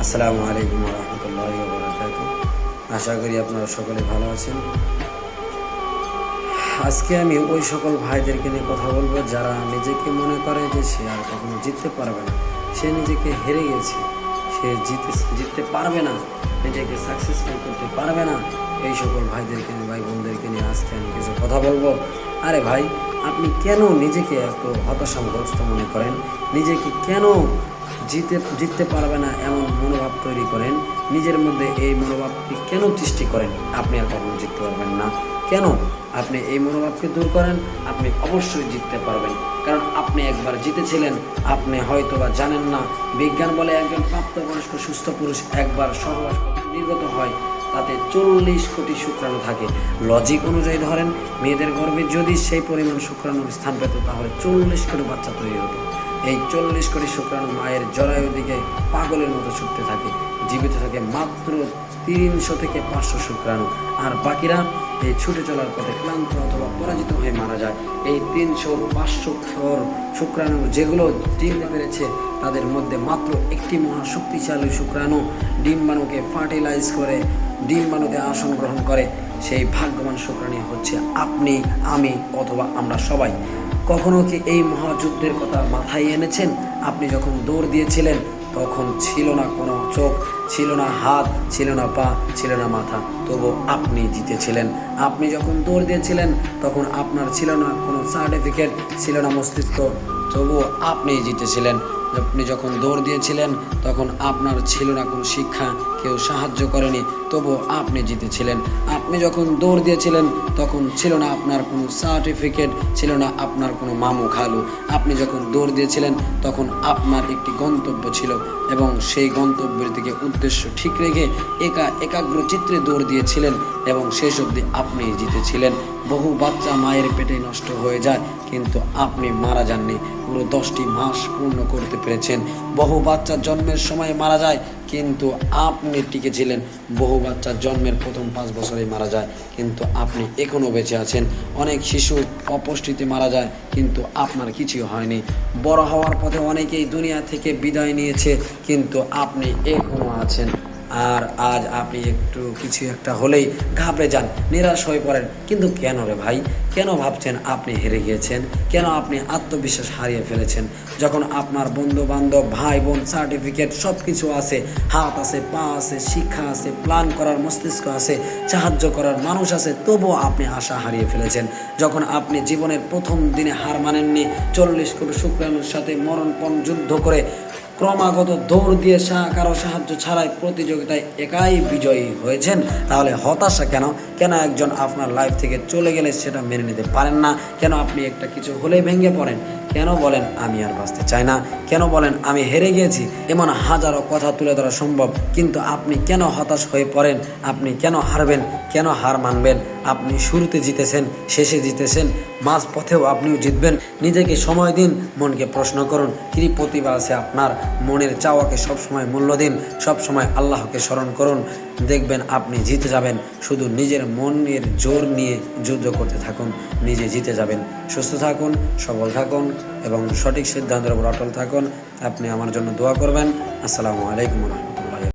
আসসালামু আলাইকুম রহমতুল্লাহি ওয়া বারাকাতুহু। আশা করি আপনারা সকলে ভালো আছেন। আজকে আমি ওই সকল ভাইদেরকে নিয়ে কথা বলবো যারা নিজেকে মনে করে যে সে আর কখনো জিততে পারবে না, সে নিজেকে হেরে গেছে, সে জিততে পারবে না, নিজেকে সাকসেসফুল করতে পারবে না। এই সকল ভাইদেরকে নিয়ে, ভাই বোনদেরকে নিয়ে আজকে আমি কিছু কথা বলবো। আরে ভাই, আপনি কেন নিজেকে এত হতাশাগ্রস্ত মনে করেন? নিজেকে কেন জিততে পারবে না এমন মনোভাব তৈরি করেন? নিজের মধ্যে এই মনোভাবকে কেন সৃষ্টি করেন? আপনি আর কখনো জিততে পারবেন না। কেন? আপনি এই মনোভাবকে দূর করেন, আপনি অবশ্যই জিততে পারবেন। কারণ আপনি একবার জিতেছিলেন। আপনি হয়তো বা জানেন না, বিজ্ঞান বলে একজন প্রাপ্তবয়স্ক সুস্থ পুরুষ একবার সহবাস নির্গত হয়, তাতে 40 কোটি শুক্রাণু থাকে। লজিক অনুযায়ী ধরেন, মেয়েদের গর্ভে যদি সেই পরিমাণ শুক্রাণুর স্থান পেত, তাহলে 40 কোটি বাচ্চা তৈরি হতো। এই 40 কোটি শুক্রাণু মায়ের জরায়ুর দিকে পাগলের মতো ছুটতে থাকে। জীবিত থাকে মাত্র 300 থেকে 500 শুক্রাণু, আর বাকিরা এই ছুটে চলার পথে ক্লান্ত অথবা পরাজিত হয়ে মারা যায়। এই 300-500 শুক্রাণু যেগুলো চিনতে পেরেছে, তাদের মধ্যে মাত্র একটি মহাশক্তিশালী শুক্রাণু ডিম্বাণুকে ফার্টিলাইজ করে ডিম্বাণুতে আসন গ্রহণ করে। সেই ভাগ্যবান শুক্রাণু হচ্ছে আপনি, আমি অথবা আমরা সবাই। কখনো কি এই মহাযুদ্ধের কথা মাথায় এনেছেন? আপনি যখন দৌড় দিয়েছিলেন, তখন ছিল না কোনো চোখ, ছিল না হাত, ছিল না পা, ছিল না মাথা, তবু আপনি জিতেছিলেন। আপনি যখন দৌড় দিয়েছিলেন, তখন আপনার ছিল না কোনো সার্টিফিকেট, ছিল না মস্তিষ্ক, তবু আপনি জিতেছিলেন। আপনি যখন দৌড় দিয়েছিলেন, তখন আপনার ছিল না কোনো শিক্ষা, কেউ সাহায্য করেনি, তবু আপনি জিতেছিলেন। আপনি যখন দৌড় দিয়েছিলেন, তখন ছিল না আপনার কোনো সার্টিফিকেট, ছিল না আপনার কোনো মামু খালু। আপনি যখন দৌড় দিয়েছিলেন, তখন আপনার একটি গন্তব্য ছিল, এবং সেই গন্তব্যের দিকে উদ্দেশ্য ঠিক রেখে একাগ্র চিত্রে দৌড় দিয়েছিলেন, এবং শেষ অবধি আপনি জিতেছিলেন। বহু বাচ্চা মায়ের পেটে নষ্ট হয়ে যায়, কিন্তু আপনি মারা যাননি, পুরো 10টি মাস পূর্ণ করতে পেরেছেন। বহু বাচ্চা জন্মের সময় মারা যায়, কিন্তু আপনি টিকেছিলেন। বহু বাচ্চা জন্মের প্রথম 5 বছরেই মারা যায়, কিন্তু আপনি এখনও বেঁচে আছেন। অনেক শিশু অপুষ্টিতে মারা যায়, কিন্তু আপনার কিছুই হয়নি। বড় হওয়ার পথে অনেকেই দুনিয়া থেকে বিদায় নিয়েছে, কিন্তু আপনি এখনও আছেন। আর আজ আপনি কিছু একটা হলেই ঘাবড়ে যান, নিরাশ হয়ে পড়েন। কিন্তু কেন রে ভাই? কেন ভাবছেন আপনি হেরে গিয়েছেন? কেন আপনি আত্মবিশ্বাস হারিয়ে ফেলেছেন? যখন আপনার বন্ধু বান্ধব, ভাই বোন, সার্টিফিকেট সব কিছু আছে, হাত আছে, পা আছে, শিক্ষা আছে, প্ল্যান করার মস্তিষ্ক আছে, সাহায্য করার মানুষ আছে, তবুও আপনি আশা হারিয়ে ফেলেছেন। যখন আপনি জীবনের প্রথম দিনে হার মানেননি, 40 কোটি শুক্রাণুর সাথে মরণপণ যুদ্ধ করে ক্রমাগত দৌড় দিয়ে কারো সাহায্য ছাড়াই প্রতিযোগিতায় একাই বিজয়ী হয়েছেন, তাহলে হতাশা কেন? কেন একজন আপনার লাইফ থেকে চলে গেলে সেটা মেনে নিতে পারেন না? কেন আপনি একটা কিছু হলেই ভেঙে পড়েন? কেন বলেন আমি আর বাঁচতে চাই না? কেন বলেন আমি হেরে গিয়েছি? এমন হাজারো কথা তুলে ধরা সম্ভব, কিন্তু আপনি কেন হতাশ হয়ে পড়েন? আপনি কেন হারবেন? কেন হার মানবেন? আপনি শুরুতে জিতেছেন, শেষে জিতেছেন, মাঝ পথেও আপনিও জিতবেন। নিজেকে সময় দিন, মনকে প্রশ্ন করুন, কী প্রতিভা আছে আপনার। মনের চাওয়াকে সবসময় মূল্য দিন, সবসময় আল্লাহকে স্মরণ করুন, দেখবেন আপনি জিতে যাবেন। শুধু নিজের মনের জোর নিয়ে যুদ্ধ করতে থাকুন, নিজে জিতে যাবেন। সুস্থ থাকুন, সবল থাকুন, এবং সঠিক সিদ্ধান্তের উপর অটল থাকুন। আপনি আমার জন্য দোয়া করবেন। আসসালামু আলাইকুম।